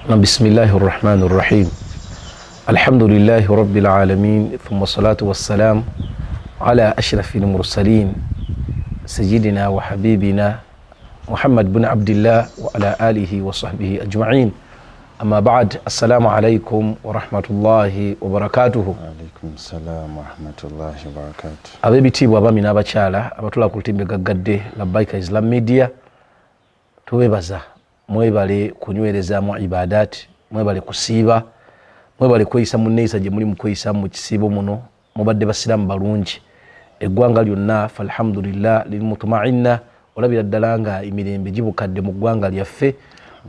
بسم الله الرحمن الرحيم الحمد لله رب العالمين ثم الصلاة والسلام على أشرف المرسلين سيدنا وحبيبنا محمد بن عبد الله وعلى آله وصحبه أجمعين أما بعد السلام عليكم ورحمة الله وبركاته. عليكم السلام ورحمة الله وبركاته. abebitiibwa abami n'abakyala abatula ku lutimbe gaggadde Labbaika Islam Media, tubebaza mwebale kunywerezaamu ibadat, mwebale kusiiba, mwebale kweyisa mu nneeyisa gye muli mu kweyisa mu kisiibo muno, mubadde basiraamu balungi, eggwanga lyonna falhamdulillah lilmutma'inna, olabira ddala nga emirembe gibukadde mu ggwanga lyaffe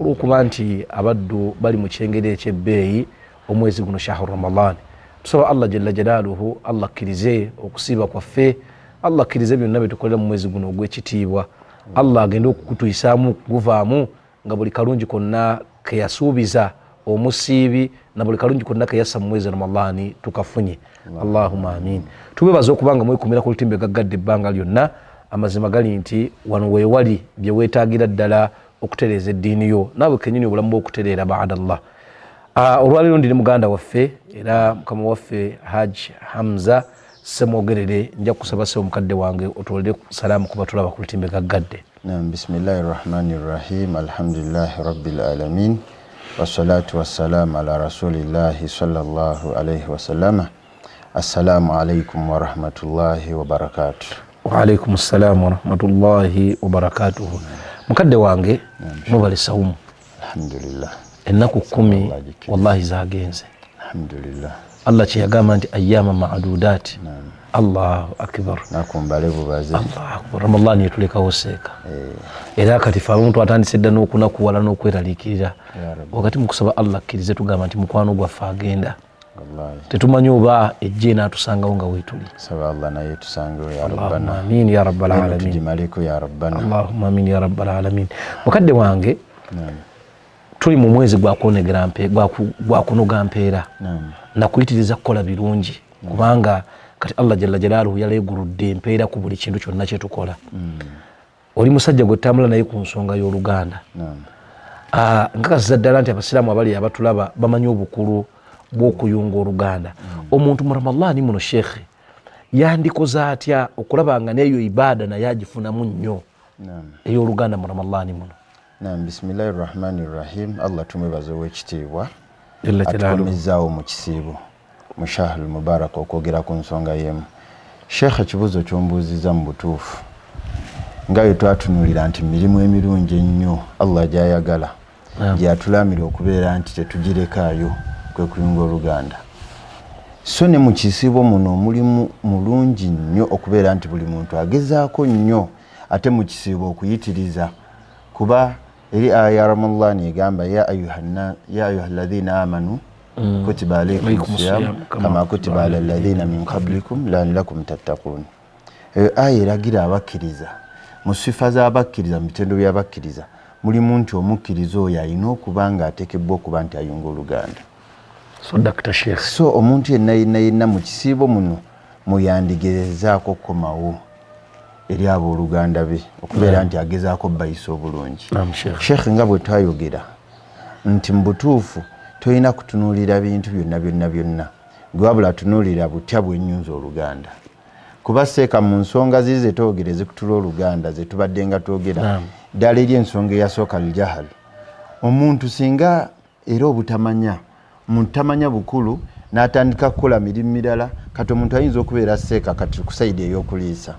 olw'okuba nti abaddu bali mu kyengere eky'ebbeeyi omwezi guno shahru Ramadan. Tusaba Allah jalla jalaaluhu Allah akkirize okusiiba kwaffe, Allah akkirize byonna bye tukolera mu mwezi guno ogw'ekitiibwa, Allah agende okukutuyisaamu okuguvaamu nga buli kalungi konna ke yasuubiza omusiibi na buli kalungi konna ke yassa mu mwezi Ramadani tukafunye. Allahumma amin. Tubebaza okubanga mwekumira ku lutimbe gaggadde ebbanga lyonna, amazima gali nti wano weewali bye weetaagira ddala okutereeza eddiini yo naawe kennyini obulamu bw'okutereera baada Allah. Olwaleero ndi ne muganda waffe era mukama waffe Haji Hamza Semwogerere, nja kusaba se omukadde wange otwolere salaamu kuba tulaba ku lutimbe gaggadde. Naam, bismillahir rahmanir rahim, alhamdulillahi rabbil alamin, wassalatu wassalamu ala rasulillahi sallallahu alayhi wasallam. Assalamu alaikum wa rahmatullahi wa barakatuh. Wa alaikum assalam wa rahmatullahi wa barakatuh. Mukadde wange mubale sawumu. Alhamdulillah. Ennaku 10 wallahi zagenze. Alhamdulillah. Allah kyeyagamba nti ayyama ma'dudat. Allahu akbar. Nakumbale bubaze. Allahu akbar. Ramadani yetulekawo seeka. Era kati fa omuntu atandise dda n'okunakuwala n'okweraliikirira. Wakati mu kusaba Allah akkirize tugamba nti mukwano gwaffe agenda. Tetumanyi oba ejje n'atusangawo nga weetuli. Saba Allah naye tusangewo ya rabbana. Allahumma amin ya rabbal alamin. Tujimaleko ya rabbana. Allahumma amin ya rabbal alamin. Mukadde wange tuli mu mwezi gwa kunoga mpeera. Nakuyitiriza kukola birungi kubanga kati Allah jalla jalaaluhu yaleeguludde empeera ku buli kintu kyonna kye tukola. Oli musajja gwe tutambula naye ku nsonga y'oluganda. Nkakasiza ddala nti abasiraamu abali abatulaba bamanyi obukulu bw'okuyunga oluganda. Omuntu mu Ramadani muno shekhe yandikoze atya okulaba nga n'eyo ibaada naye agifunamu nnyo ey'oluganda mu Ramadani muno? Naam, bismillahir rahmanir rahim. Allah tumwebaze w'ekitiibwa atukomezaawo mu kisiibo mu shahrul mubarak okwogera ku nsonga y'emu. Shekhe, ekibuuzo ky'ombuuziza mu butuufu nga bwe twatunuulira nti mirimu emirungi ennyo Allah gy'ayagala gy'atulaamira okubeera nti tetugirekaayo kwe kuyunga oluganda. So ne mu kisiibo muno omulimu mulungi nnyo okubeera nti buli muntu agezaako nnyo ate mu kisiibo okuyitiriza, kuba eri aya ya Ramadani egamba ya ayyuhalladhina amanu kutiba alaykum siyam kama kutiba ala alladhina min qablikum la'allakum tattaqun. Aya eragira abakkiriza mu sifa z'abakkiriza, mu bitendo by'abakkiriza mulimu nti omukkiriza oyo alina okuba nga ateekebwa okuba nti ayunga oluganda. So Dr. Sheikh, so omuntu yenna mu kisiibo muno muyandigerezaako komawo eri abooluganda be okubeera nti agezaako bayisa obulungi. Sheikh, nga bwe twayogera nti mu butuufu tolina kutunuulira bintu byonna gwe wabula tunuulira butya bwennyunza oluganda, kuba seeka mu nsonga ziri ze twogere zikutula oluganda ze tubadde nga twogera ddala eri ensonga eyasooka aljahal. Omuntu singa era obutamanya, omuntu tamanya bukulu n'atandika kukola mirimu mirala, kati omuntu ayinza okubeera seeka kati ku sayidi ey'okuliisa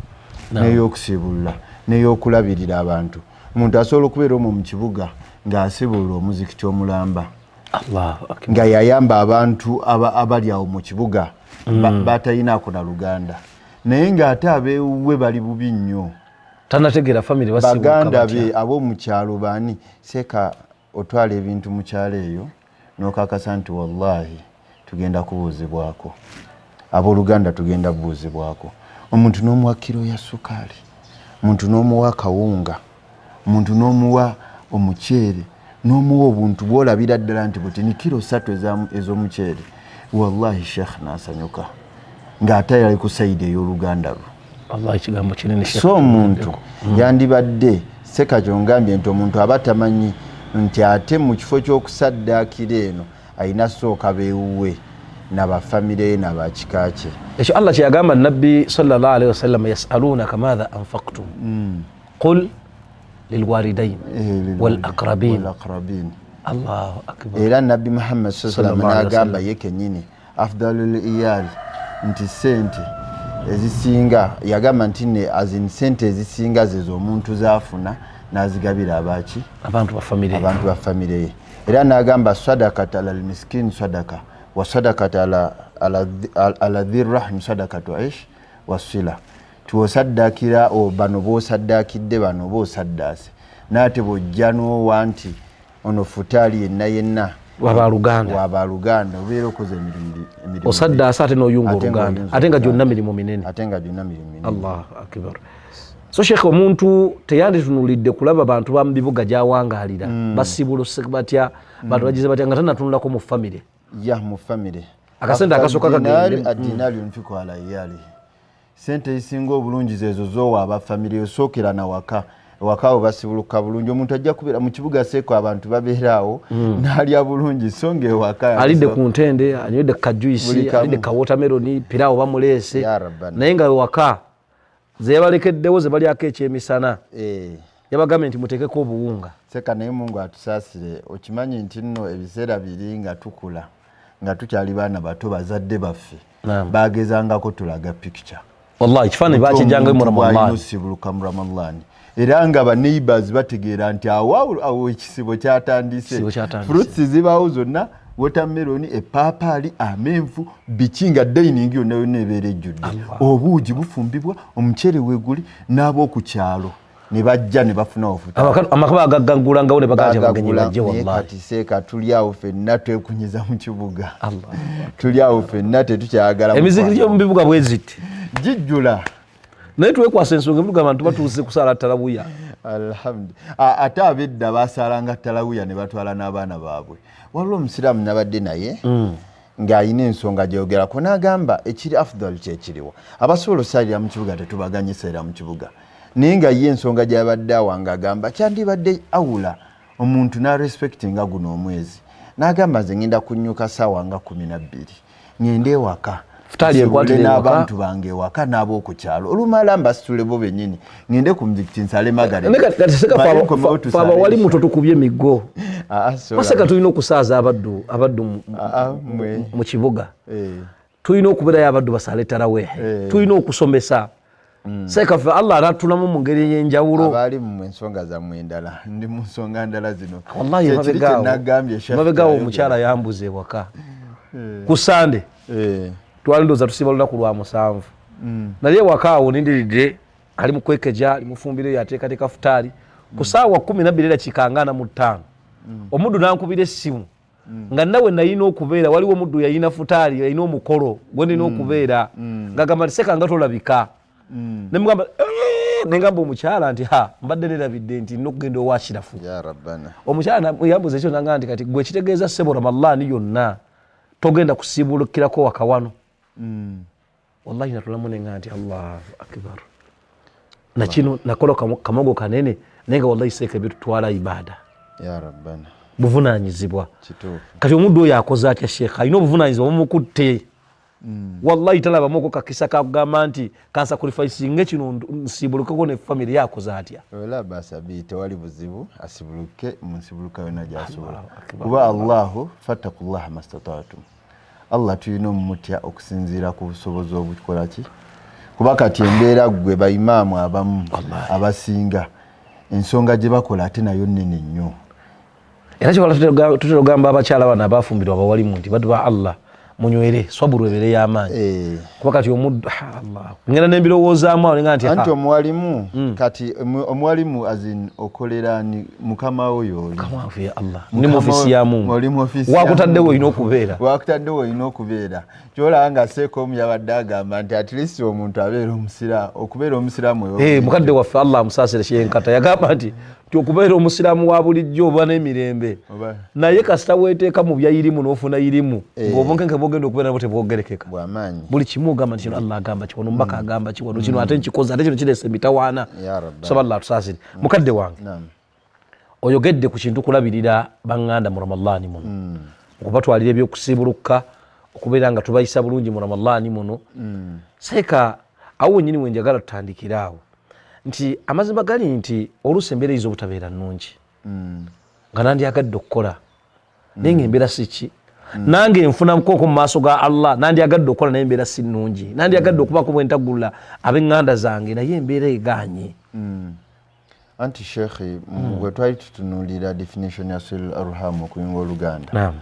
n'ey'okusiibulula n'ey'okulabirira abantu. Omuntu asobola okubeera omwo mu kibuga ng'asiibulula omuzikiti omulamba nga yayamba abantu abali awo mu kibuga batalinaako na luganda, naye ng'ate abeewuwe bali bubi nnyo, tanategeera family baganda be ab'omu kyalo baani. Seeka otwala ebintu mu kyalo eyo n'okakasa nti wallahi tugenda kubuuzibwako, abooluganda tugenda bubuuzibwako. Omuntu n'omuwa kiro ya sukaali, omuntu n'omuwa kawunga, omuntu n'omuwa omuceere, n'omuwa obuntu bw'olabira ddala nti buti ni kiro 3 ez'omuceere, wallahi Sheikh n'asanyuka ng'ate yali ku sayidi ey'oluganda lwe. Wallahi kigambo kinene Sheikh. So omuntu yandibadde seka kyongambye nti omuntu aba tamanyi nti ate mu kifo ky'okusaddaakira eno alina sooka beewuwe n'abafamire n'abakika kye. Ekyo Allah kye yagamba nabbi sallallahu alaihi wasallam, yasalunaka madha anfaqtum qul lilwalidain wal aqrabin. Allahu akbar. Era nabbi Muhammad sallallahu alaihi wasallam n'agamba ye kennyini afdalul iyal, nti sente ezisinga, yagamba nti ne azin sente ezisinga zezo omuntu zaafuna n'azigabira abaki? Abantu ba famire ye. Era n'agamba sadaqata alal miskin sadaqa wa sadaqata ala dhirrahim sadaqatu aish wasila. Tuosaddakira bano boosaddakidde bano boosaddaase, n'ate bw'ojja n'owa nti ono futaali yenna w'abaluganda obeera okoze emirimu osaddaase ate n'oyunga oluganda ate nga gyonna mirimu minene. Allahu akbar. So Sheikh, omuntu teyanditunulidde kulaba bantu ba mu bibuga gy'awangaalira basibuluse batya, bantu bagize batya nga tannatunulako mu famire. Mu famire akasente akasooka kagende adinaali yunfiku ala iyali. Sente ezisinga obulungi zezo zoowa abafamire, osookera na waka abo basibuluka bulungi. Omuntu ajja kubeera mu kibuga seeko abantu babeeraawo n'alya bulungi, so nga ewaka alidde ku ntende, anywedde kajuisi, alidde ka watermelon, piraawo bamuleese, naye nga ewaka ze yabalekeddewo ze balyako ekyemisana yabagambye nti muteekeko obuwunga. Seka naye Mungu atusaasire. Okimanyi nti nno ebiseera biri nga tukula, nga tukyali baana bato, bazadde baffe baagezangako tulaga picture. Wallahi kifaananyi baakijjanga mu Ramadhan, osibuluka mu Ramadhan, era nga ba neighbors bategeera nti awo ekisibo kyatandise. Fruits zibaawo zonna, watermelon, epaapaali, amenvu, biki nga dining yonna yonna ebeera ejjudde. Obuugi bufumbibwa, omuceere weeguli, n'ab'oku kyalo ne bajja ne bafuna ofuta. Amakaba agaggulangawo ne baganja abagenyi bajje. Wallahi kati seeka tuli awo ffenna twekunyiza mu kibuga. Tuli awo ffenna tetukyagala. Emizikiri gy'omu bibuga bwe ziti jijjula, naye twekwasa ensonga ebibuga abantu batuuse kusaala talabuya. Alhamdulillah. Ate abedda baasaalanga talabuya ne batwala n'abaana baabwe. Waliwo omusiraamu nabadde naye ng'alina ensonga gyogerako, n'agamba ekiri afdal kyekiriwo. Abasobola osaalira mu kibuga tetubaganyisa mu kibuga, naye nga ye ensonga gy'abadde awa ng'agamba kyandibadde awula omuntu n'arespectinga guno omwezi. N'agamba nze ngenda kunnyuka ssaawa nga 12 ngende ewaka n'abantu bange ewaka n'ab'oku kyalo, olumala mbasitule bo bennyini ngende ku muzikiti nsale wali muto tukubye emiggo. Maseka tulina okusaaza abaddu mu kibuga, tulina okubeerayo abaddu basaale tarawehe, tulina okusomesa. Seka ffe Allah aratulamu mu ngeri ey'enjawulo. Abaali mu ensonga zammwe endala, ndi mu nsonga ndala zino. Wallahi mabegaawo omukyala yambuza ewaka ku Sande, twalindoza tusiba lunaku lwa 7. Naye ewaka awo nindiridde, ali mu kwekeja, ali mufumbire, yateekateeka futaali ku ssaawa 12:45 omuddu n'ankubira essimu nga nawe nayina okubeera, waliwo omuddu yayina futaali, yayina omukolo gwe nina okubeera, ng'agamba nti seka nga tolabika. Nemugamba nengamba omukyala nti mbadde nerabidde nti nina okugenda owa Shirafu. Omukyala yambuza ekyo nanga nti kati gwe kitegeeza ssebo Ramadhan yonna togenda kusibulukirako waka wano. Wallahi natulamu nenga nti Allahu akbar, nakino nakola kamogo kanene naye nga wallahi seeka ebitutwala ibada buvunaanyizibwa. Kati omuddu oyo akoze atya Sheikh? Alina obuvunaanyizibwa bumukutte. Wallahi talabamoko kakisa kagamba nti kansacrificinga kino nsibulukeko ne family yakoze atya. Wala basabi tewali buzibu asibuluke munsibuluka yona gyasobola, kuba Allahu fattakullaha mastata'tum. Allah tulina omutya okusinziira ku busobozi obukola ki, kuba kati embeera gwe bayimaamu abamu abasinga ensonga gye bakola ate nayo nnene nnyo. Era kyewala tutera ogamba abakyala bano abafumbirwa abawalimu nti baddu ba Allah munywere swaburu ebere y'amaanyi, kuba kati omuddu Allah ngenda n'ebirowoozaamu awo nga nti anti omuwalimu kati omuwalimu azin okolera ni mukama oyo oli kamaafu ya Allah ni mu ofisi ya Mungu wakutaddewo olina okubeera kyolanga seekomu yabadde agamba nti at least omuntu okubeera omusiraamu mukadde waffe Allah amusaasire kyenkata yagamba nti okubeera omusiraamu wa bulijjo oba n'emirembe, naye kasita weeteeka mu byayirimu n'ofuna irimu ng'obonkenke bwogenda okubeera nabo tebwogerekeka buli kimu ogamba nti kino Allah agamba kiwano, omubaka agamba kiwano, kino ate nkikoze ate kino kireese emitawaana. So Allah atusaasire. Mukadde wange oyogedde ku kintu kulabirira baŋŋanda mu Ramadani muno okubatwalira ebyokusibuluka okubeera nga tubayisa bulungi mu Ramadani muno seeka awo wennyini wenjagala tutandikira awo nti amazima gali nti oluusi embeera eyiza obutabeera nnungi nga nandyagadde okukola naye nga embeera si ki nange nfunamukooko mu maaso ga Allah nandyagadde okukola naye embeera si nnungi nandyagadde okubaako bwentaggulula ab'eŋŋanda zange naye embeera eganye. Anti Sheikh bwe twali tutunuulira definition ya sil arham okuyunga oluganda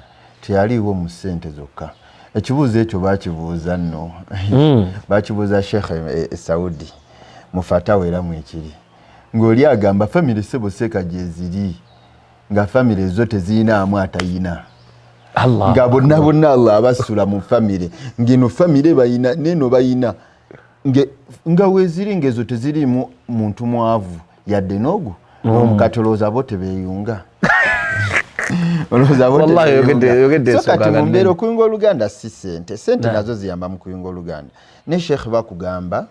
teyaliiwo mu ssente zokka. Ekibuuzo ekyo baakibuuza nno baakibuuza Sheikh Saudi mu fatawa era mwekiri ng'oli agamba famire sebo seeka gye ziri nga famire zo teziinaamu atayina nga bonna bonna Allah abasula mu famire ng'eno famire bayina neno bayina nga weeziri ng'ezo teziriimu muntu mwavu yadde n'ogwo omukatolooza bo tebeeyunga kati mu mbeera okuyunga oluganda si sente nazo ziyamba mu kuyunga oluganda ne Sheikh bakugamba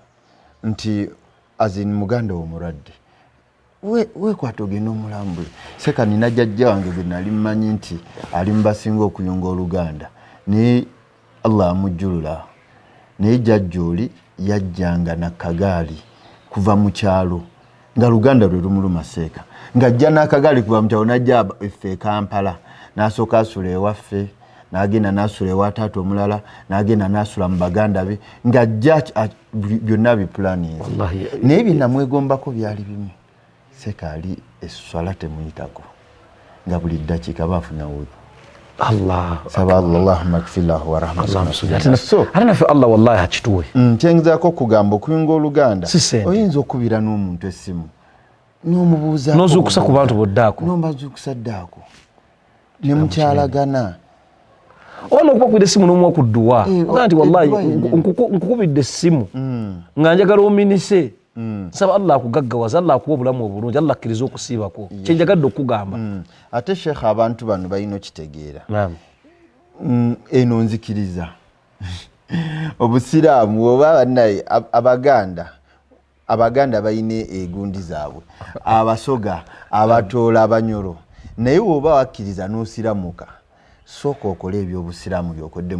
nti azini muganda omulwadde weekwata ogenda omulambule seka nina jjajja wange gwe nali mmanyi nti ali mu basinga okuyunga oluganda naye Allah amujjulula naye jjajja oli yajjanga na kagaali kuva mu kyalo nga luganda lwe lumuluma seeka ng'ajja n'akagaali kuva mu kyalo n'ajja effe Kampala n'asooka asula ewaffe n'agenda n'asula ewa taata omulala n'agenda n'asula mu baganda be ng'ajja byonna bipulaninze naye bye namwegombako byali bimu seeka ali eswala temuyitako nga buli ddakiika baafunawo saba Allahumma kfirlahu wa rahmatuhu ate naffe Allah wallahi akituwe kyengezaako okugamba okuyunga oluganda oyinza okubira n'omuntu essimu n'omubuuza n'ozuukusa ku bantu boddaako n'ombazuukusa ddaako ne mukyalagana ono okubakwira essimu n'omuwa ku dduwa ogaa nti wallahi nkukubidde essimu nga njagala ominise nsaba Allah akugaggawaza Allah akuwa obulamu obulungi Allah akkiriza okusiibako kyenjagadde okugamba ate Sheikh abantu bano balina okitegeera eno nzikiriza obusiraamu oba bannaye abaganda balina egundi zaabwe abasoga abatoola abanyolo naye oba wakkiriza n'osiramuka sooka okole ebyobusiraamu byokodde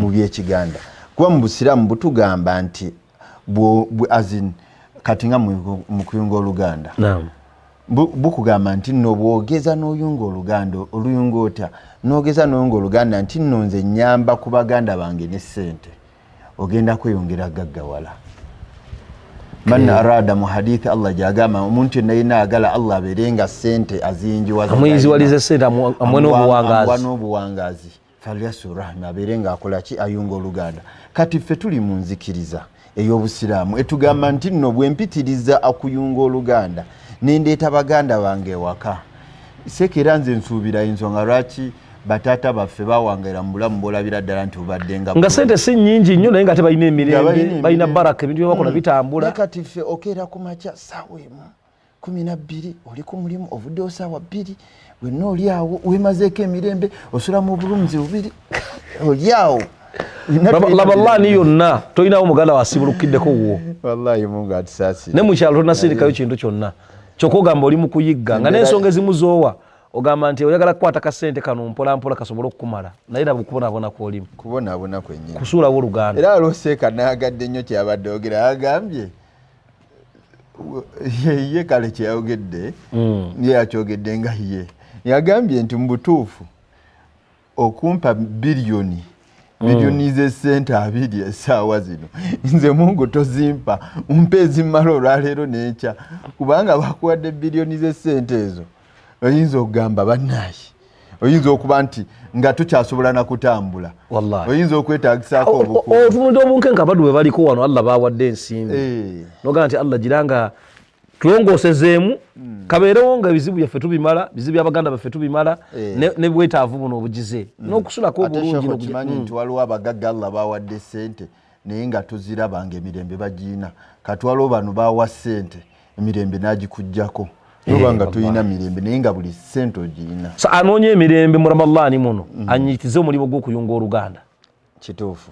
mu byekiganda kuba mu busiraamu butugamba nti kati nga mu kuyunga oluganda bukugamba nti nno bwogeza n'oyunga oluyunga otya n'ogeza n'oyunga oluganda nti nno nze nyamba ku baganda bange ne ssente ogenda kweyongera gaggawala man arada mu hadithi Allah gyagamba omuntu yenna yenna agala Allah abeerenga ssente amuyiziwalize ssente amwe n'obuwangazi falyasu rahma abeerenga akola ki ayunga oluganda kati ffe tuli mu nzikiriza ey'obusiraamu etugamba nti nno bwe mpitiriza akuyunga oluganda nendeeta baganda bange ewaka sekera nze nsuubira ensonga lwaki bataata baffe bawangaira mu bulamu bwolabira ddala nti bubadde nga sente si nnyingi nnyo naye nga ate balina emirembe balina baraka ebintu byebakola bitambula kati ffe okeera ku makya ssaawa emu 12 oli ku mulimu ovuddewo ssaawa 2 wenna oli awo weemazeeko emirembe osula mu bulunzi bubiri oli awo labalani yonna tolinawo muganda wasibulukiddeko wo wallahi mungu atisaasire ne mukyalo tonasirikayo kintu kyonna kyokka ogamba oli mu kuyigga nga n'ensonga ezimu zoowa ogamba nti oyagala kukwata kasente kano mpolampola kasobole okukumala naye laba okubonaabona kwolimu kubonaabona kwennyini kusuulawo oluganda era aloseeka n'agadde nnyo kyabadde ogera agambye ye kale kyeyayogedde ye yakyogedde nga ye yagambye nti mu butuufu okumpa biliyoni z'essente 2 essaawa zino nze mungu tozimpa umpe ezimala olwaleero n'enkya kubanga bakuwadde biliyoni z'essente ezo oyinza okugamba bannaye oyinza okuba nti nga tukyasobola nakutambula oyinza okwetagisaako otunudde obunkenke abantu bwe baliko wano Allah bawadde ensimbi nogamba nti Allah giranga tulongoosezeemu kabeerewo nga ebizibu byaffe tubimala bizibu by'abaganda baffe tubimala ne bwetaavu buno obugize n'okusulako obulungi kimanyi nti waliwo abagagga Allah bawadde ssente naye nga tuzirabanga emirembe bagiina kati waliwo bano bawa ssente emirembe n'agikuggyako nobanga tulina mirembe naye nga buli ssente ogiina anoonye emirembe mu Ramadani muno anyitize omulimu gw'okuyunga oluganda kituufu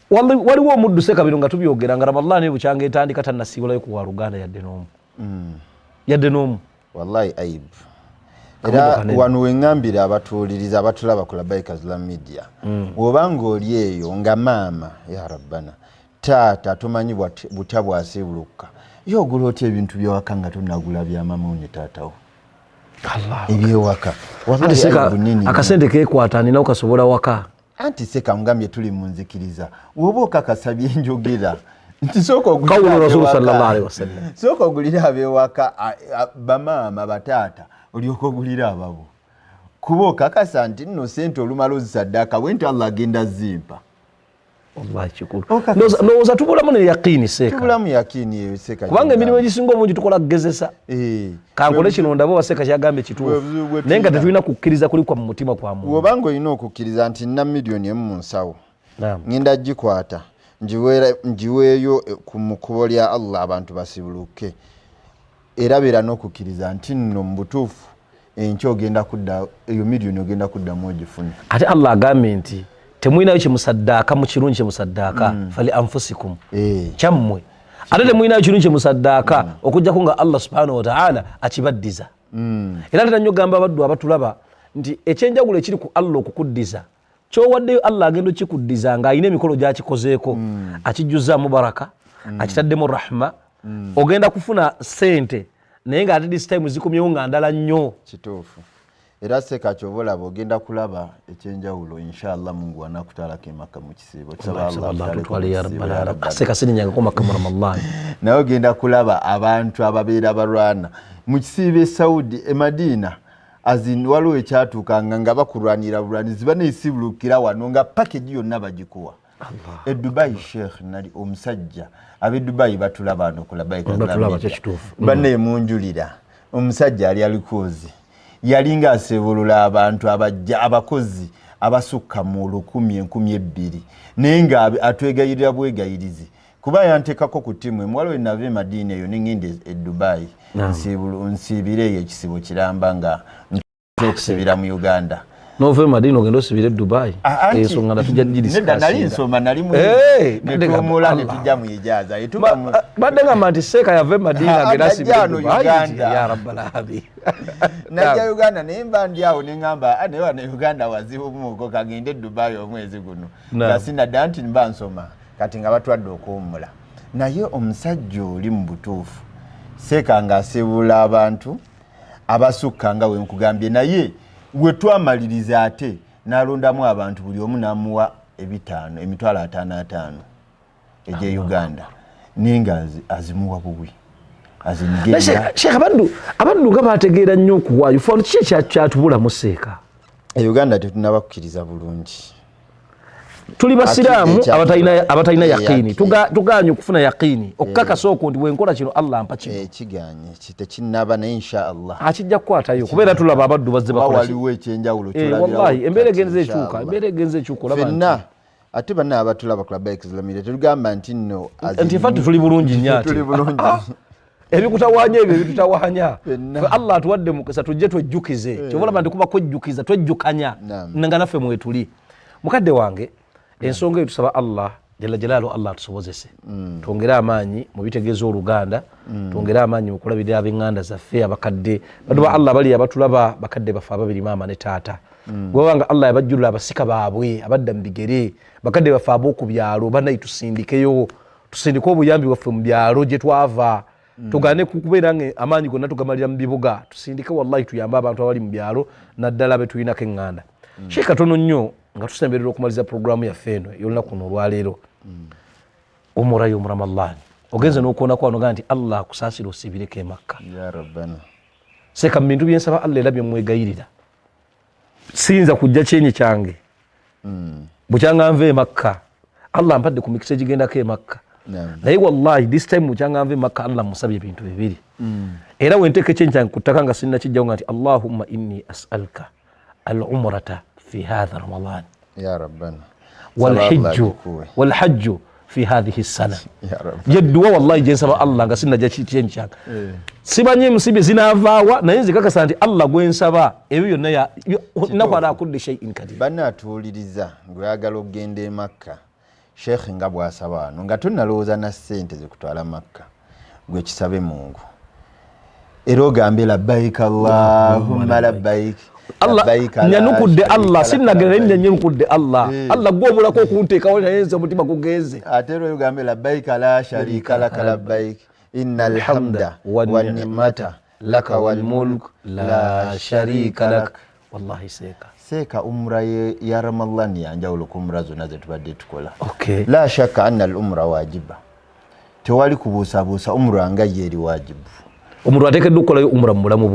waliwo omuddu sekabiro nga tubyogera nga Ramadani bukyanga etandika tannasiibulayo kuwa luganda yadde n'omu wallahi aib era wano wengambira abatuuliriza abatulaba ku Labaika Islam Media obanga oli eyo nga maama ya rabbana taata tomanyi butya bwasibuluka yogula otya ebintu byewaka nga tonagula bya mama ne taatawo ebyewaka akasente kekwata nina okasobola waka anti seka ngambye tuli mu nzikiriza woba okakasa byenjogera nti sooka ogulira abewaka bamaama bataata olyoka ogulira ababo kuba okakasa nti nno sente olumala ozisaddaaka bwe nti Allah agenda zimpa ndowooza tubulamu ne yakiini tubulamu yakiini eyo seka kubanga emirimu egisinga obungi tukola kugezesa kankole kino ndaba waseka kyagambe kituufu naye nga tetulina kukkiriza kuli kwa mu mutima kwa muntu wobanga olina okukkiriza nti nina miliyoni emu mu nsawo ngenda gikwata njiweeyo mu kkubo lya Allah abantu basibuluke era beera n'okukkiriza nti nno mu butuufu enkya ogenda kudda eyo miliyoni ogenda kuddamu ogifune ate Allah agambye nti temulinayo kyemusaddaaka mu kirungi kyemusaddaaka fali anfusikum kyammwe ate temulinayo kirungi kyemusaddaaka okuggyako nga Allah subhanahu wa ta'ala akibaddiza era ate nnyo gamba abaddu abatulaba nti ekyenjawulo ekiri ku Allah okukuddiza kyowaddeyo Allah agenda okikuddiza ng'alina emikolo gy'akikozeeko akijjuzaamu baraka akitaddemu rahma ogenda kufuna sente naye nga ate this time zikomyewo nga ndala nnyo kituufu era seka kyobolaba ogenda kulaba ekyenjawulo inshallah Mungu anakutaalako emaka mu kisiibo naye ogenda kulaba abantu ababeera balwana mu kisiibo e Saudi e Madina azin waliwo ekyatuukanga nga bakulwanira bulwanizi baneesibulukira wano nga package yonna bagikuwa e Dubai Sheikh nali omusajja ab'e Dubai batulaba wano ku Labaika baneemunjulira omusajja ali alikozi yalinga asebulula abantu abajja abakozi abasukka mu 1,000 naye nga atwegayirira bwegayirizi kuba yanteekako ku ttiimu emwalo enava e Madina eyo nengende e Dubai nsiibireeyo ekisibo kiramba nga okusibira mu Uganda nove Madina ogenda osibira e Dubai ensonga natujja nali nsoma nali netumula netujja mu ijaza badde ngamba nti seeka yava e Madina agenda asibira Dubai ya rabbal alamin najja Uganda naye mba ndi awo neŋŋamba naye wano Uganda wazibu muko kagende Dubai omwezi guno nga sinadda nti mba nsoma kati nga batwadde okuwummula naye omusajja oli mu butuufu seeka ng'asibula abantu abasukka nga we nkugambye naye we twamaliriza ate n'alondamu abantu buli omu n'amuwa emitwalo 55 egye Uganda naye nga azimuwa buwi Sheikh abantu nga bategeera nnyo okuwaayo fano kiki kyatubulamu seeka Uganda tetunaba kukkiriza bulungi tuli basiraamu abatalina yaqiini tuganye okufuna yaqiini okukakasa okwo nti bwenkola kino Allah ampa kino ekiganye tekinnaba naye inshallah akijja kukwatayo kubeera tulaba abaddu bazze bakola waliwo ekyenjawulo wallahi embeera egenze ekyuka fenna ate banna abatulaba ku Labaika Islam Media tetugamba nti nno nti fatu tuli bulungi nnyo ate ebikutawaanya ebyo ebitutawaanya Allah atuwadde mukisa tujje twejjukize kyobalaba nti kuba kwejjukiza twejjukanya nga naffe mwetuli mukadde wange ensonga eyo tusaba Allah jalla jalaalu Allah tusobozese twongere amaanyi mu bitegeeza Oluganda twongere amaanyi mu kulabirira ab'eŋŋanda zaffe abakadde baddu ba Allah bali abatulaba bakadde bafe ababiri maama ne taata gwewanga Allah yabajjulula abasika baabwe abadda mu bigere bakadde bafe ab'oku byalo banayi tusindikeyo tusindike obuyambi waffe mu byalo gye twava tugane kubeera nga amaanyi gonna tugamalira mu bibuga tusindike wallahi tuyambe abantu abali mu byalo naddala be tulinako eŋŋanda Sheikh katono nnyo nga tusemberera okumaliza programu yaffe eno ey'olunaku luno olwaleero omurayo mu Ramadhan ogenze n'okuwonako wano gaa nti Allah akusaasire osibireko e Makka ya rabbana seeka mu bintu byensaba Allah era byemwegayirira siyinza kujja kyenyi kyange bukyanga nva e Makka Allah mpadde ku mikisa egigendako e Makka naye wallahi this time bukyanga nva e Makka Allah musabye ebintu bibiri era wenteeka ekyenyi kyange ku ttaka nga sirina kijjawo nga nti Allahumma inni as'aluka al-umrata في هذا رمضان يا ربنا والحج في هذه السنة يا رب يدوا والله جنسبا الله nga sinajja kyenchanga sibanye musibe zinavaawa naye nzikakasa nti Allah gwensaba ebyo byonna nakwala kulli shay'in kadir bana tuuliriza gweyagala okugenda e Makka Sheikh nga bwasaba wano nga tonnalowooza na ssente zikutwala Makka gwe kisabe Mungu era ogambe labbaik allahumma labbaik Allah nyanukudde Allah sinagera nyanukudde Allah Allah gwobulako okunteekawo nayenze omutima gugenze ate era ogambe labbaik la sharika laka labbaik innal hamda wan ni'mata laka wal mulk la sharika lak. Wallahi seeka umra ya Ramadhan yanjawulo ku umra zonna ze tubadde tukola. Okay. La shakka anna al umra wajiba, tewali kubuusabuusa umra nga yeri wajibu. Omuntu ateekeddwa okukolayo umra mu bulamu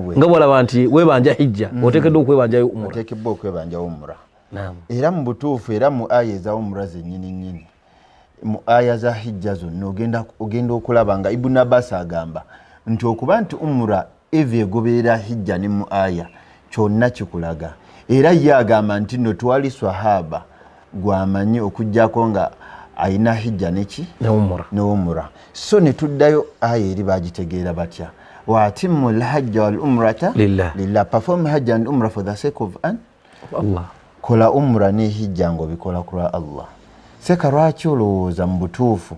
bwe nga bw'olaba nti weebanja hijja oteekeddwa okwebanjayo umra. Oteekeddwa okwebanjayo umra. Naam. Era mu butuufu era mu aya eza umra zennyini nnyini mu aya za hijja zonna ogenda okulaba nga Ibn Abbas agamba nti okuba nti umra eva egoberera hijja ne mu aya kyonna kikulaga. Era ye agamba nti no twali swahaba gwamanyi okujjako nga ayina hijja neki ne umra. So ne tuddayo aya eri bagitegeera batya wa atimmu al-hajja wal umrata lillah. Perform hajja and umra for the sake of Allah. Kola umra ne hijja ngo bikola kula Allah. Seka lwaki olowooza mu butuufu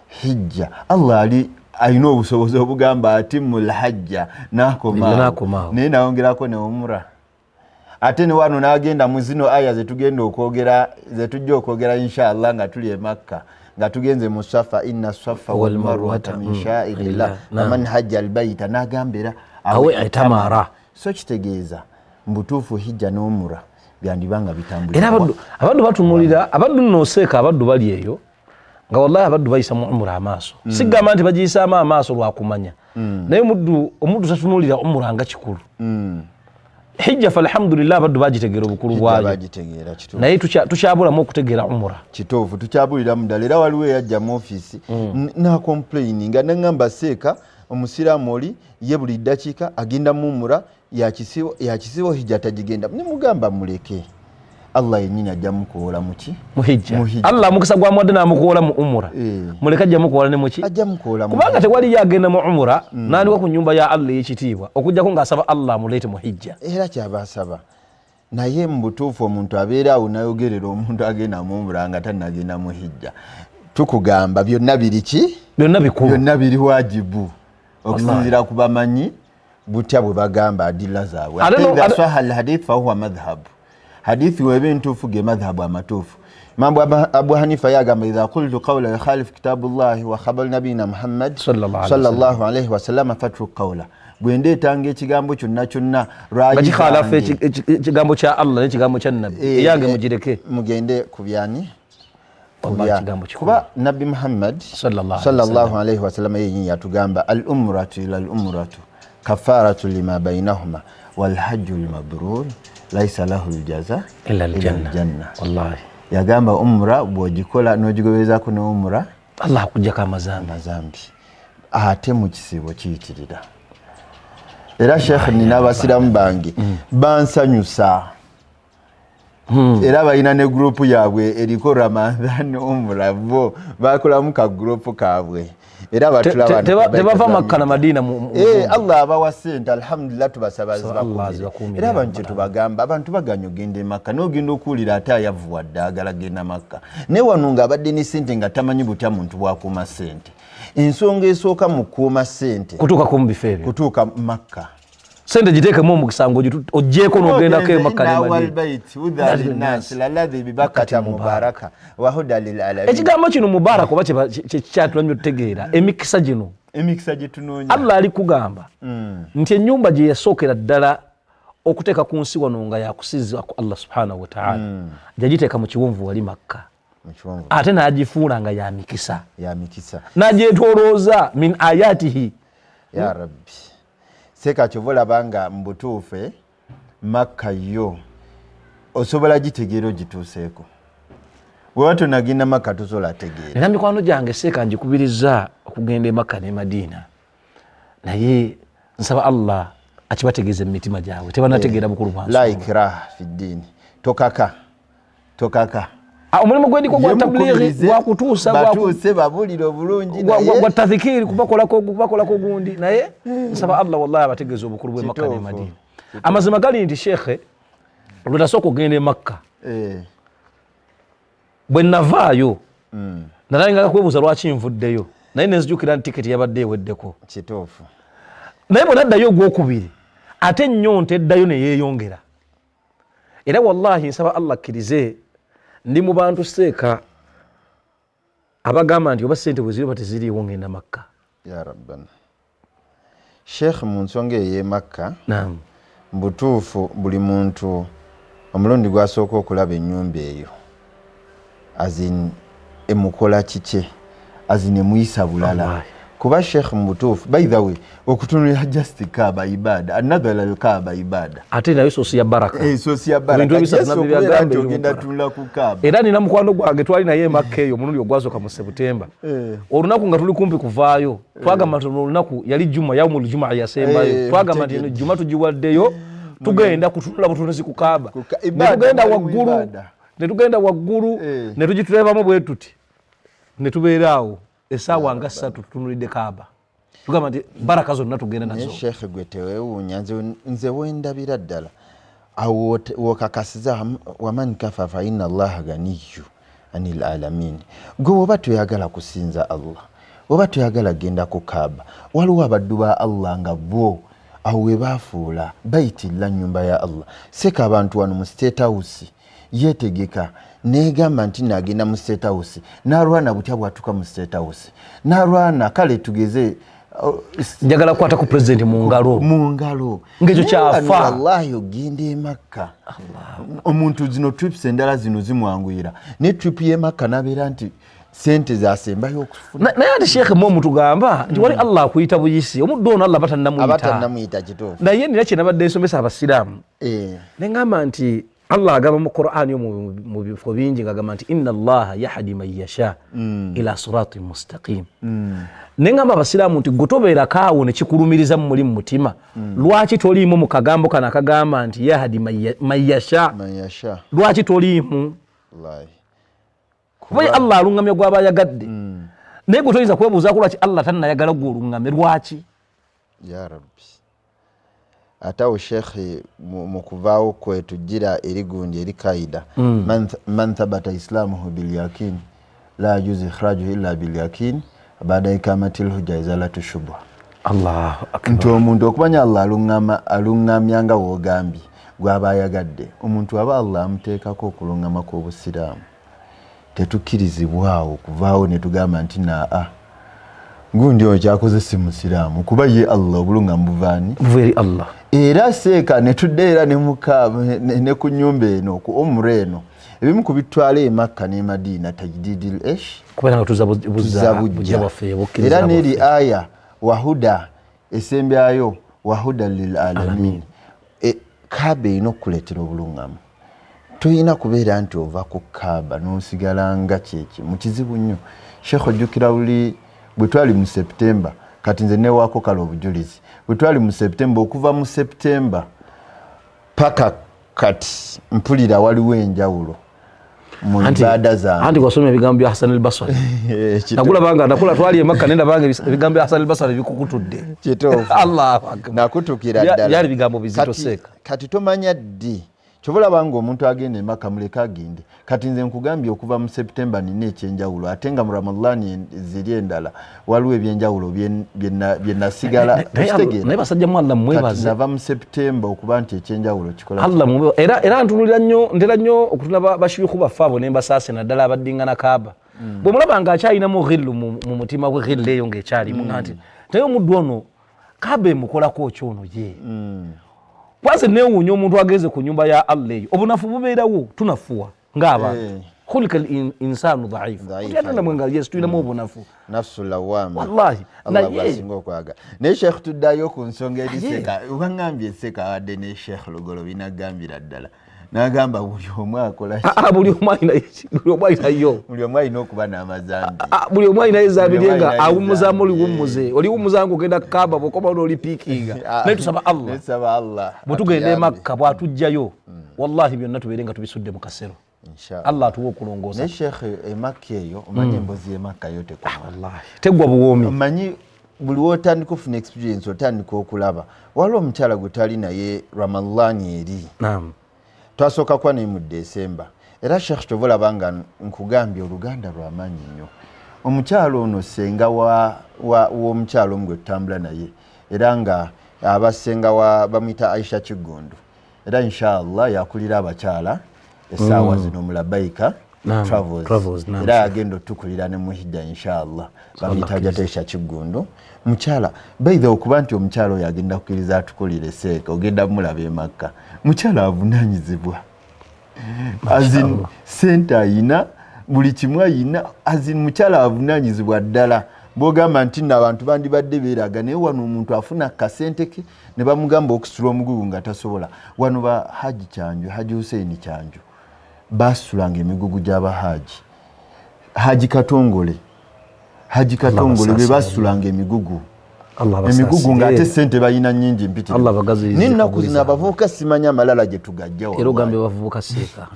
hijja Allah ali ayina obusobozi obugamba atimmu al-hajja nakomaawo naye nawongerako ne umra. Ate ne wano n'agenda mu zino aya zetugenda okwogera zetujja okwogera inshallah nga tuli e Makka nga tugenze mu Safa inna Safa wal Marwata min sha'irillah man hajja al-bayta n'agambera awe aitamara. So kitegeeza mbutuufu hijja n'umura byandibanga bitambula. Era abaddu batunulira abaddu noseeka abaddu bali eyo nga wallahi abaddu bayisa mu umura amaaso. Sigamba nti bagiyisaamu amaaso lwakumanya naye omuddu tatunulira umura nga kikulu. Hijja falhamdulillah abaddu bagitegeera obukulu bwayo naye tukyabulamu okutegeera umura. Kituufu tukyabulira muddala. Era waliwo eyajja mu ofiisi na complaining nga nangamba seeka omusiraamu oli ye buli ddakiika agenda mu umura yakisibo hijja tagigenda. Nimugamba muleke Allah yennyini ajja mukuwola muki mu hijja. Allah mukisa gwamuwadde n'amukuwola mu umura muleke ajja mukuwola ne muki ajja mukuwola kubanga tewali yagenda mu umura n'andiwa ku nyumba ya Allah ey'ekitiibwa okujjako ng'asaba Allah amuleete mu hijja. Era kyaba asaba naye mu butuufu omuntu abeera awo nayogerera omuntu agenda mu umura nga tannagenda mu hijja. Tukugamba byonna biri ki? Byonna bikulu, byonna biri wajibu okusinziira ku bamanyi butya bwe bagamba adilla zaabwe. Ate sahha al-hadith fa huwa madhhab. Hadithi webe ntufu ge madhhabu amatufu. Mambo Abu Hanifa yagamba idha qultu qawla yukhalif kitabullahi wa khabar nabina Muhammad sallallahu alayhi wa sallam fatru qawla. Bwende tange ekigambo kyonna lwaji khalafa ekigambo kya Allah n'ekigambo kya Nabi yange mugireke mugende ku byani kuba Nabi Muhammad sallallahu alayhi wa sallam yenyi yatugamba al-umratu ila al-umratu kafaratu lima bainahuma wal hajjul mabrur laisa lahu aljaza illa aljanna. Wallahi yagamba umra bwogikola n'ogigobezaako ne umra Allah akujjako amazambi ate mu kisibo kiyitirira. Era Sheikh nina abasiramu bange bansanyusa era balina ne gurupu yaabwe eriko Ramadan umra bo bakolamu ka gurupu kaabwe era batulaba tebava Makka na Madina Allah abawa sente alhamdulillah tubasabazi bakumira. Era abantu tubagamba abantu baganya ogende Makka n'ogenda okuwulira ate ayavuwa ddagala genda Makka ne wano nga abadde ne sente nga tamanyi butya muntu bwakuuma sente. Ensonga esooka mu kuuma sente kutuuka ku mubifo ebyo kutuuka Makka sente giteekemu omukisango oggyeko n'ogendako e Makka ne Madina. Ekigambo kino mubaraka oba kyatulamye otutegeera emikisa gino gyetunoonya Allah ali kugamba nti ennyumba gye yasookera ddala okuteeka ku nsi wano nga yakusinzibwa ku Allah subhanahu wa ta'ala gyagiteeka mu kiwonvu wali Makka ate n'agifuula nga ya mikisa n'agyetolooza min ayatihi ya rabbi. Seka kyovolaba nga mu butuufu Makka yo osobola gitegeera ogituuseeko bwe watonagenda Makka tosobola tegeera. Era mikwano gyange seeka njikubiriza okugenda e Makka ne Madina naye nsaba Allah akibategeeza mu mitima gyabwe tebanategeera bukulu bwa la ikraha fi ddiini. Tokaka omulimu gwendiko gwa tablighi gwakutuusa batuuse babulire obulungi gwa tadhikiri kubakolako gundi naye nsaba Allah wallahi abategeeza obukulu bwe Makka ne Madina. Amazima gali nti shekhe lwe nasooka okugenda e Makka bwe navaayo nalayinga kwebuuza lwaki nvuddeyo naye nenzijukira nti tiketi yabadde eweddeko. Kituufu. naye bwe naddayo ogwokubiri ate ennyonta eddayo ne yeeyongera. Era wallahi nsaba Allah akkirize ndi mu bantu seeka abagamba nti oba ssente bwe ziri oba teziriiwo ngenda Makka. Ya rabbana. Sheikh mu nsonga ey'e Makka, naam, butuufu buli muntu omulundi gwasooka okulaba ennyumba eyo azin emukola kike azin emuyisa bulala. Kuba Sheikh mu butuufu by the way okutunulira just Kaaba ibada another al-Kaaba ibada ate nayo sosi ya baraka. Sosi ya baraka ogenda tunula ku Kaaba. Era nina mukwano gwange twali naye Makka eyo omulundi ogwasooka mu Septemba. Olunaku nga tuli kumpi kuvaayo twagamba nti olunaku yali Juma yaumul Jumaa yasembayo twagamba nti Juma tugiwaddeyo tugenda kutunula butunuzi ku Kaaba. Ne tugenda waggulu ne tugitulebamu bwe tuti ne tubeeraawo essaawa nga 3 tutunulidde Kaaba tugamba nti baraka zonna tugenda nazo. Sheikh gwe teweewuunya nze wendabira ddala awo wokakasiza waman kafafa inna Allaha ganiyyu anil alamin. Gwe oba toyagala kusinza Allah oba toyagala genda ku Kaaba waliwo abaddu ba Allah nga bo awo we baafuula bayitilla nnyumba ya Allah. Seka abantu wano mu State House yetegeka negamba nti nagenda mu State House n'alwana butya bwatuka mu State House n'alwana kale tugeze njagala kukwata ku president mu ngalo ng'ekyo kyafa. Wallahi ogende Makka omuntu zino trips endala zino zimwanguyira ne trip y'e Makka nabeera nti sente zasembayo okufuna. Naye ati Sheikh mu tugamba nti wali Allah akuyita buyisi omuddu ono Allah batannamuyita kituufu. Naye nina kye nabadde nsomesa abasiraamu ne ngamba nti Allah agamba mu Qur'ani mu bifo bingi ngagamba nti inna Allaha yahdi man yasha ila siratin mustaqim. Nengamba abasiraamu nti gotobeera kaawo ne kikulumiriza mu mulimu mutima lwaki toliimu mu kagambo kana akagamba nti yahdi man yasha lwaki toliimu? Kuba Allah alungamya gwaba yagadde naye gwe toyinza kwebuuzaako lwaki Allah tannayagala gwe olungame lwaki? Ya Rabbi. Atawo Sheikh mu kuvaawo kwe tujjira eri gundi eri kaida man thabata islamuhu bil yakin la yajuzu ikhrajuhu illa bil yakin baada ikamatil hujja izalatu shubha. Allahu akbar. Nti omuntu okumanya Allah alungamya nga woogambye gwaba ayagadde omuntu aba Allah amuteekako okulungama kw'obusiraamu tetukkirizibwawo okuvaawo ne tugamba nti naa gundi oyo kyakoze si musiraamu kuba ye Allah obulungamu buvaani buva eri Allah. Era seeka ne tuddeera ne mukaaba ne ku nnyumba eno ku Umra ebimu ku bitwala e Makka ne Madina tajdidil kubera nga tuza bujja bwaffe era n'eri aya wahuda esembyayo wahuda lil alamin. Kaaba ino okukuleetera obulungamu toyina kubeera nti ova ku Kaaba n'osigala nga kyeki mu kizibu nnyo. Sheikh ojjukira bwe twali mu Septemba kati nze newaako kale obujulizi bwe twali mu Septemba okuva mu Septemba paka kati mpulira waliwo enjawulo mu ibada zange. Anti wasomya ebigambo bya Hassan al-Basri nakula twali e Makka nenda bange ebigambo bya Hassan al-Basri bikukutudde kituufu. Allahu akbar. Nakutukira ddala byali bigambo bizito seeka. Kati tomanya ddi kyobola nga omuntu agenda e Makka muleka agende. Kati nze nkugambye okuva mu Septemba nina ekyenjawulo ate nga mu Ramadhan ziri endala waliwo ebyenjawulo bye nasigala. Naye basajja mu Allah mwebaze nava mu Septemba okuba nti ekyenjawulo kikola Allah era ntunulira nnyo ndera nnyo okutulaba bashuyukhu baffe abo ne mbasaase naddala abaddingana Kaaba bwe mulaba nga akyalinamu ghillu mu mutima gwe ghillu eyo ng'ekyalimu nti naye omuddu ono Kaaba emukolako kyono ye kwanza neewuunya omuntu agenze ku nyumba ya Allah eyo obunafu bubeerawo tunafuwa ng'abantu khulika insanu dhaifu otyatanda mwenga yesu tulinamu obunafu nafsu lawama wallahi Allah bwasinga okwaga. Naye Sheikh tuddayo ku nsonga eri seeka wangambye seeka awadde ne Sheikh Lugolo binagambira ddala n'agamba buli omu akola buli omu ayinayo buli omu alina okuba n'amazambi buli omu ayinayo ezabiri nga awummuzaamu oliwummuze oliwummuza nga ogenda Kaaba bw'okoma olipiikinga naye tusaba Allah bwe tugenda e Makka bw'atugjayo wallahi byonna tubeere nga tubisudde mu kasero Allah atuwa okulongoosa. Naye Sheikh e Makka eyo omanyi emboozi y'e Makka yo teggwa buwoomi. Omanyi buli wotandika ofuna experience otandika okulaba waliwo omukyala gwe twali naye Ramadhan eri twasooka kuba naye mu Desemba era Sheikh tovolaba nga nkugambye oluganda lw'amaanyi nnyo. Omukyala ono senga w'omukyala omu gwe tutambula naye era nga abasenga bamwita Aisha Kigundu era inshallah yakulira abakyala essaawa zino mu Labaika Travels era yagenda otukulira ne muhijja inshallah bamwita Aisha Kigundu mukyala baidha okuba nti omukyala oyo agenda kukkiriza atukulire seeka ogenda mulaba e Makka mukyala avunaanyizibwa azin sente ayina buli kimu ayina azin mukyala avunaanyizibwa ddala bwogamba nti n'abantu bandibadde beeraga naye wano omuntu afuna kasente ke ne bamugamba okusula omugugu nga tasobola wano ba Haji Kyanjo Haji Hussein Kyanjo basulanga emigugu gy'abahaji Haji Katongole be basulanga emigugu ng'ate sente bayina nnyingi mpitirivu n'ennaku zino abavubuka simanya amalala gye tugajja era ogambe bavubuka seeka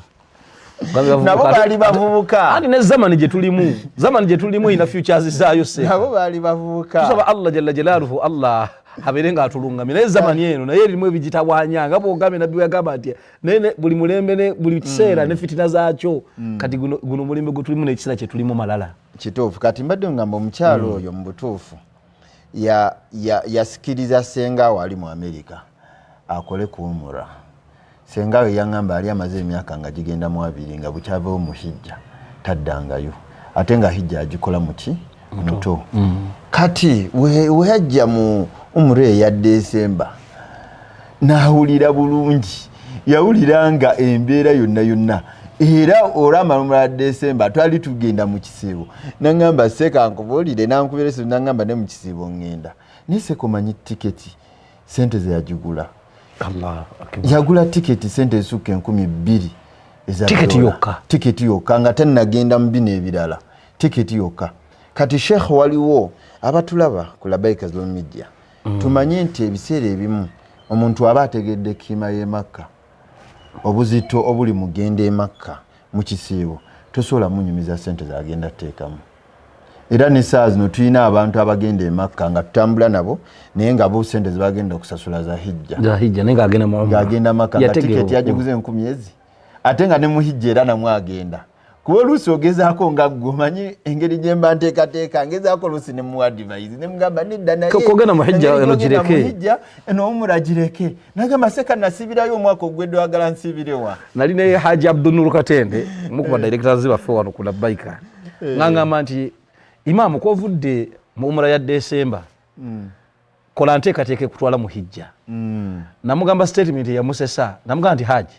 nabo baali bavubuka andi ne zamani gye tulimu ina futures zaayo seeka nabo baali bavubuka tusaba Allah jalla jalaluhu Allah habere nga atulungamye naye zamani eno naye erimu ebigitawaanya nga bw'ogambe nabbi yagamba nti naye buli mulembe ne buli kiseera ne fitina zaakyo kati guno mulembe gwe tulimu n'ekiseera kye tulimu malala kituufu kati mbadde ngamba omukyalo oyo mu butuufu yasikiriza senga wali mu Amerika akole ku umura senga we yangamba ali amaze emyaka nga gigenda mu 2 nga bukyavawo mu hijja taddangayo ate nga hijja agikola muki muto kati wehajja mu umure ya Desemba nahulira bulungi yawulira nga embeera yonna era olama mu Desemba twali tugenda mu kisibo nangamba seka nkubulire nankubirese nangamba ne mu kisibo ngenda nise komanyi tiketi sente ze yagigula Allah yagula tiketi sente esuke 1200 eza tiketi yokka nga tannagenda mu bino ebirala tiketi yokka kati Sheikh waliwo abatulaba ku Labaika Media tumanye nti ebiseera ebimu omuntu aba ategedde kima ye Makka obuzito obuli mugende e Makka mu kisibo tosobola munyumiza sente zagenda teekamu era ne saa zino tulina abantu abagenda e Makka nga tutambula nabo naye nga bo sente zibagenda okusasula za hijja naye ng'agenda Makka nga tiketi yagiguze 10,000 ate nga ne mu hijja era namwe agenda kuba oluusi ogezaako nga gomanyi engeri gye mba nteekateeka ngezaako oluusi ne muwa advice ne mugamba nedda naye kogenda mu hijja eno gireke eno omura gireke nagamba seka nasibirayo omwaka ogwedde wagala nsibirewa nali ne Haji Abdunur Katende mukuba directors baffe wano ku Labaika ngangamba nti Imaamu kovudde mu umura ya Desemba kola nteekateeka kutwala mu hijja namugamba statement ya Musesa namugamba nti Haji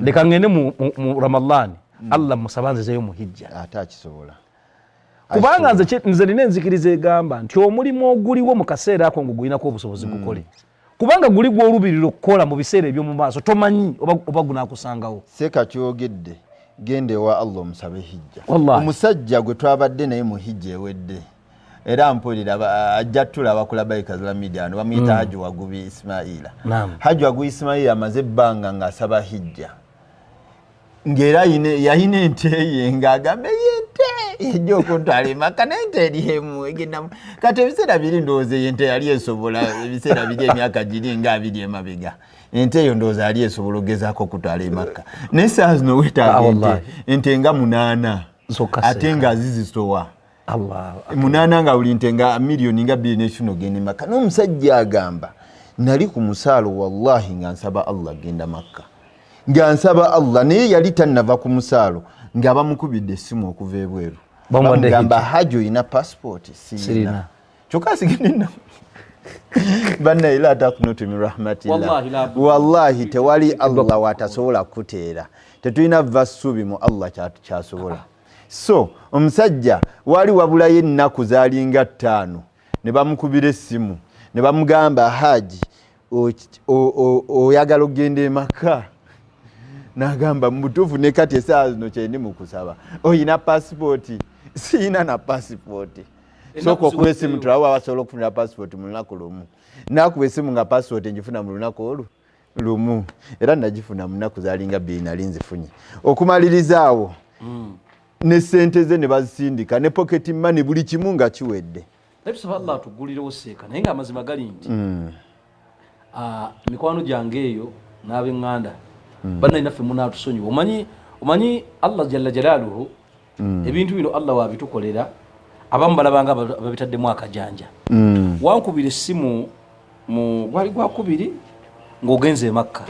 leka ngende mu Ramadhan Allah musabanzezeyo mu hijja atakisobola kubanga nze nina enzikiriza egamba nti omulimu oguliwo mu kaseera ako ngugulinako obusobozi gukole kubanga guli gw'olubirira okukola mu biseera eby'omu maaso tomanyi oba gunaakusangawo seka kyogedde gende wa Allah omusabe hijja omusajja gwe twabadde naye mu hijja ewedde era mpulira ajja tulaba ku Labaika Media bamuyita Haji Wagubi Ismaila Haji Wagubi Ismaila amaze ebbanga ng'asaba hijja ngera yayina ente ye ng'agambe yente ejja okuntwala e Makka n'ente eriemu egendamu kati ebiseera biri ndowooza yente yali esobola ebiseera biri emyaka giri nga 2 emabega ente eyo ndowooza yali esobola ogezaako okutwala e Makka naye saa zino weetaaga ente nga 8 ate nga zizisowa 8 nga buli nte nga miliyoni nga 2 n'ekino genda e Makka n'omusajja agamba nali ku musaalo wallahi nga nsaba Allah genda Makka nga nsaba Allah naye yali tannava ku musaalo nga bamukubidde essimu okuva ebweru bamugamba Haji oyina passport sirina kyokka sigenda banna ila takunutu min rahmatillah wallahi tewali Allah watasobola kuteera tetulina vasubi mu Allah kyasobola so omusajja wali wabulayo ennaku zaalinga 5 ne bamukubira essimu ne bamugamba Haji oyagala okugenda e Makka nagamba mutuufu ne kati esaawa zino kyendi mu kusaba oyina passport siyina na passport sooka okuba essimu tulawa basobola okufunira passport mu lunaku lumu nakuba essimu nga passport njifuna mu lunaku lumu era nagifuna mu nnaku zaalinga 2 nali nzifunye okumaliriza ne sente ze ne bazisindika ne pocket money buli kimu nga kiwedde tusaba Allah atugulirewo seeka naye nga amazima gali nti mikwano gyange eyo n'ab'eŋŋanda banna inaffe munaatusonyiwa omanyi Allah jalla jalaaluhu ebintu bino Allah wabitukolera abamu balabanga babitaddemu akajanja wankubira essimu gwali gwakubiri ng'ogenze Makka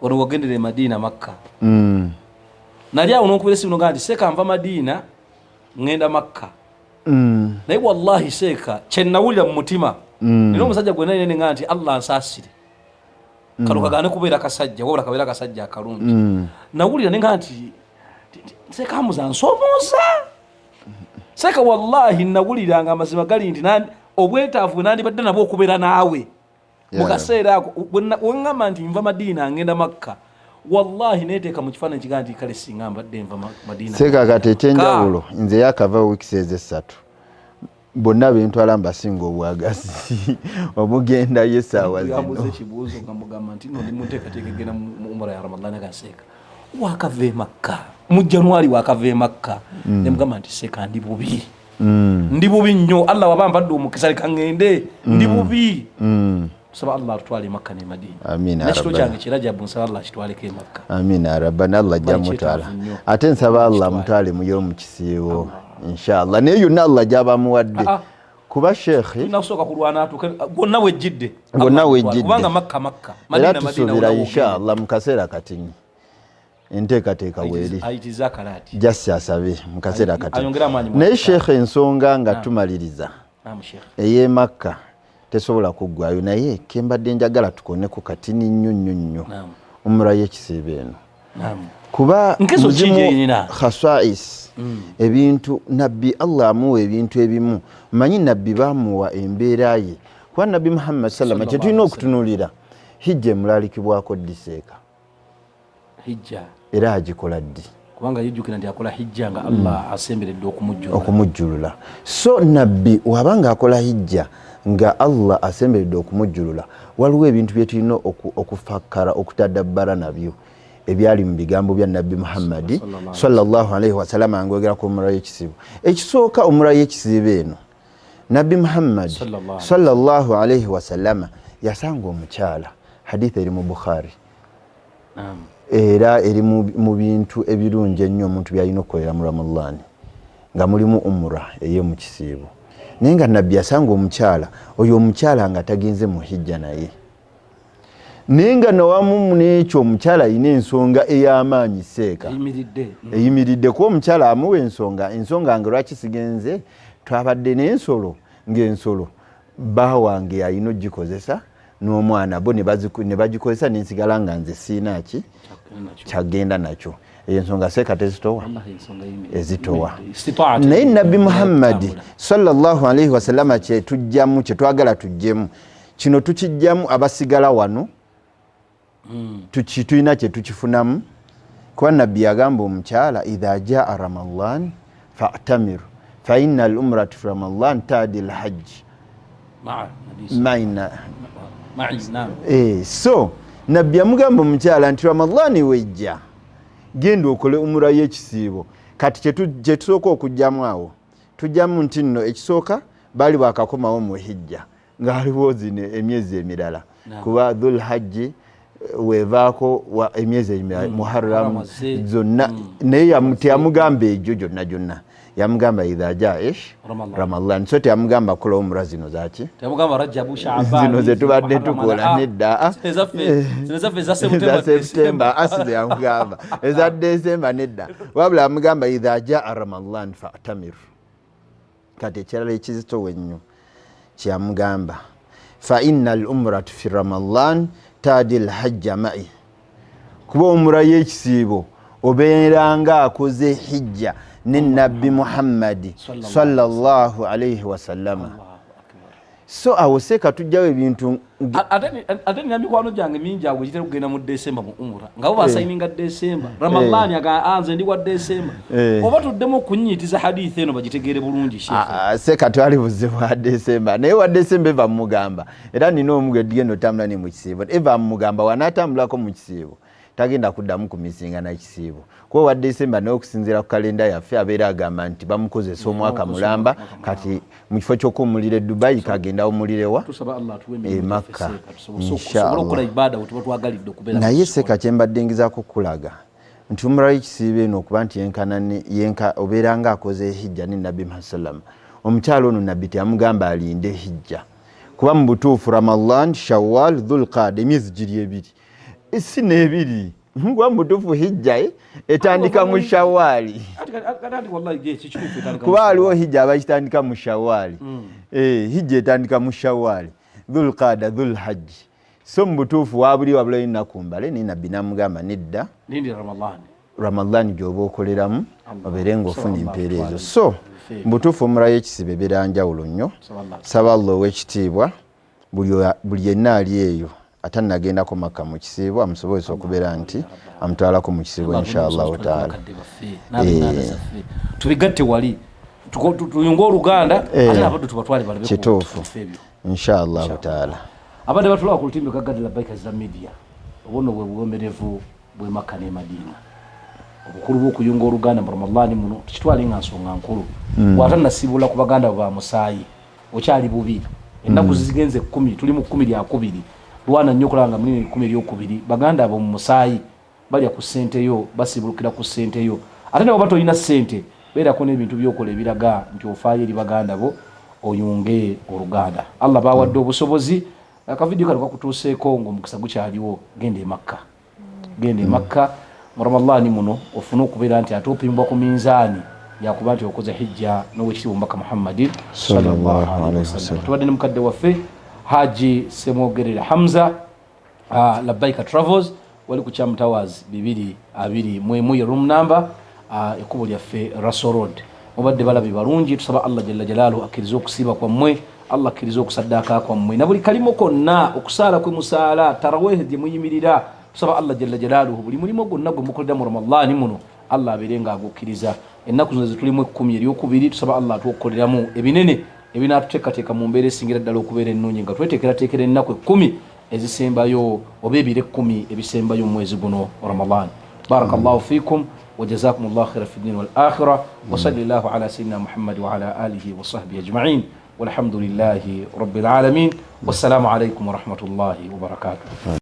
wano wagendera Madina Makka nali awo nonkubira essimu nogaa nti seeka nva Madina ngenda Makka naye wallahi seeka kyenawulira mu mutima nina omusajja gwe nali nenga nti Allah ansaasire kano kagaane kubeera kasajja wabula kabeera kasajja akalungi nawulira nenga nti seeka amuza nsomooza seeka wallahi nawuliranga amazima gali nti obwetaavu nandibadde nabwo okubeera naawe mu kaseera ako weŋŋamba nti nva Madina ngenda Makka wallahi neeteeka mu kifaananyi kigaa nti kale singa mbadde nva Madina seeka kati ekyenjawulo nze yakava wiikisi ez'essatu bonna bentwala mbasinga obwagazi omugendayo essaawa zino ekibuuzo ngamugamba nti no ndi muteekateeka egenda mu umra ya Ramadhan agaseeka wakava e Makka mu Januari wakava e Makka nemugamba nti seeka ndi bubi ndi bubi nnyo Allah waba mpadde omukisa leka ŋŋende ndi bubi nsaba Allah atutwale e Makka ne Madina amina nekito kyange kirajabu nsaba Allah kitwaleko e Makka amina rabbana Allah ajja mutwala ate nsaba Allah mutwale muyo mu kisiibo inshallah naye yonna Allah gyaba muwadde kuba shekhe nakusooka kulwana atuke gonna wejjidde kubanga Makka Madina tusuubira inshallah mu kaseera katini enteekateeka weeri jasi asabe mu kaseera katini naye shekhe ensonga nga tumaliriza ey'e Makka tesobola kuggwayo naye kembadde njagala tukone ku katini nnyo umra y'ekisiibo eno kuba muzimu khasais ebintu nabbi Allah amuwa ebintu ebimu manyi nabbi bamuwa embeera ye kuba nabbi Muhammad sallama kyetulina okutunuulira hijja emulalikibwako ddiseeka hijja era agikola ddi kubanga yijjukira nti akola hijja nga Allah asemberedde okumujjulula so nabbi wabanga akola hijja nga Allah asemberedde okumujjulula waliwo ebintu bye tulina okufakkara okutadabbara nabyo ebyali mu bigambo bya nabbi Muhammadi sallallahu alaihi wasallam angogera ku umra y'ekisiibo ekisooka umra y'ekisiibo eno nabbi Muhammad sallallahu alaihi wasallam yasanga omukyala hadithi eri mu Bukhari era eri mu bintu ebirungi ennyo omuntu byalina okukolera mu Ramadan nga mulimu umra ey'omu kisiibo naye nga nabbi yasanga omukyala oyo omukyala nga tagenze mu hijja naye nenga nawamu n'ekyo omukyala alina ensonga ey'amaanyi seeka eyimiridde kuba omukyala amuwa ensonga nga lwaki sigenze twabadde n'ensolo ng'ensolo baawange alina ogikozesa n'omwana bo ne bagikozesa nensigala nga nze siina ki kyagenda nakyo eyo ensonga seeka tezitowa ezitowa naye nabbi Muhammadi sallallahu alaihi wasallama kyetujjamu kyetwagala tujjemu kino tukijjamu abasigala wano tulina kye tukifunamu kuba nabbi yagamba omukyala idha jaa Ramadan fa'tamiru fa inna al-umrata fi Ramadan tadi al-hajj so nabbi yamugamba omukyala nti Ramadan wejja genda okole umra y'ekisiibo kati kyetusooka okujjamu awo tujjamu nti nno ekisooka baali bakakomawo mu hijja ng'aliwo zino emyezi emirala kuba dhul hajji wevaako emyezi emirala Muharram zonna naye teyamugamba egyo gyonna yamugamba idha jaa Ramadan so teyamugamba kola umra zino zaki zino zetubadde tukola nedda eza September asile yamugamba eza December nedda wabula yamugamba idha jaa Ramadan fa'tamir kati ekirala ekizitowe ennyo kyamugamba fa inna al-umrata fi Ramadan tadi al-hajja ma'i kuba umra y'ekisiibo obeeranga akoze hijja ne nabbi Muhammadi sallallahu alaihi wasallam so awo seeka tujjawo ebintu ate nina mikwano gyange mingi awo ekitera kugenda mu December mu umra nga bo basayininga December Ramadhan anze ndi wa December oba tuddemu okunyitiza hadithi eno bagitegeere bulungi seeka twali buzibu wa December naye wa December eva mugamba era nina omugendo tambula ne mu kisiibo eva mugamba wanaatambulako mu kisiibo tagenda kuddamu kumisinga na kisiibo kuba wa December n'okusinziira ku kalenda yaffe abeera agamba nti bamukozesa omwaka mulamba kati mu kifo ky'okuwummulira Dubai kagenda awummulirewa Makka naye seeka kyembadde ngezaako kulaga nti umra y'ekisiibo eno okuba nti obeera nga akoze hijja ne nabbi Muhammad sallam omukyalo ono nabbi teyamugamba alinde hijja kuba mu butuufu Ramadan, Shawwal, Dhulqaada emyezi giri ebiri si n'ebiri kuba mu butuufu hijja etandika mu Shawwali kuba waliwo hijja abakitandika mu Shawwali hijja etandika mu Shawwali, Dhulqaada, Dhulhajji so mu butuufu wabuli wabulayo ennaku mbale naye nabbi namugamba nedda Ramadan gy'oba okoleramu obeere ng'ofuna empeera ezo so mu butuufu omulayo ekisibo ebeera njawulo nnyo saba Allah ow'ekitiibwa buli yenna ali eyo atannagendako Makka mu kisiibo amusobozesa okubeera nti amutwalako mu kisiibo inshallah taala tubigatte wali tuyunga Oluganda ate abaddu tubatwale balabe kituufu inshallah taala abadde batulaba ku lutimbe Gaggadde Labbaika Islam Media obuno bwe buwomerevu bwe Makka ne Madina obukulu bw'okuyunga Oluganda mu Ramadani muno tukitwale nga nsonga nkulu bw'atannasibula ku baganda ba musaayi okyali bubi ennaku zigenze 10 tuli mu 12 lwana nnyo kulanga mu 12 baganda abo mu musaayi balya ku ssente yo basibulukira ku ssente yo ate nabo batolina ssente beerako n'ebintu by'okola ebiraga nti ofaayo eri baganda bo oyunge Oluganda Allah bawadde obusobozi akavidiyo kano kakutuuseeko ng'omukisa gukyaliwo genda e Makka mu Ramadani muno ofuna okubeera nti ate opimbwa ku minzaani yakuba nti okoze hijja n'owekitiibwa Omubaka Muhammad sallallahu alaihi wasallam tubadde ne mukadde waffe Haji Semogerera Hamza Labbaika Travels wali ku Cham Towers 221 room number ekkubo lyaffe Russell Road mubadde balabi balungi tusaba Allah jalla jalaaluhu akkiriza okusiiba kwammwe Allah akkiriza okusaddaaka kwammwe na buli kalimo konna okusaala kwe musaala tarawih gye muyimirira tusaba Allah jalla jalaaluhu buli mulimo gwonna gwe mukolera mu Ramadani muno Allah abeerenga agukkiriza ennaku zino zitulimu 10 eryokubiri tusaba Allah atukoleramu ebinene ebinaatuteekateeka mu mbeera esingira ddala okubeera ennungi nga tweteekerateekera ennaku 10 ezisembayo oba ebire 10 ebisembayo mu mwezi guno Ramadani barakallahu fikum وجزاكم الله خيرا في الدين والآخرة وصلى الله على سيدنا محمد وعلى آله وصحبه أجمعين والحمد لله رب العالمين والسلام عليكم ورحمة الله وبركاته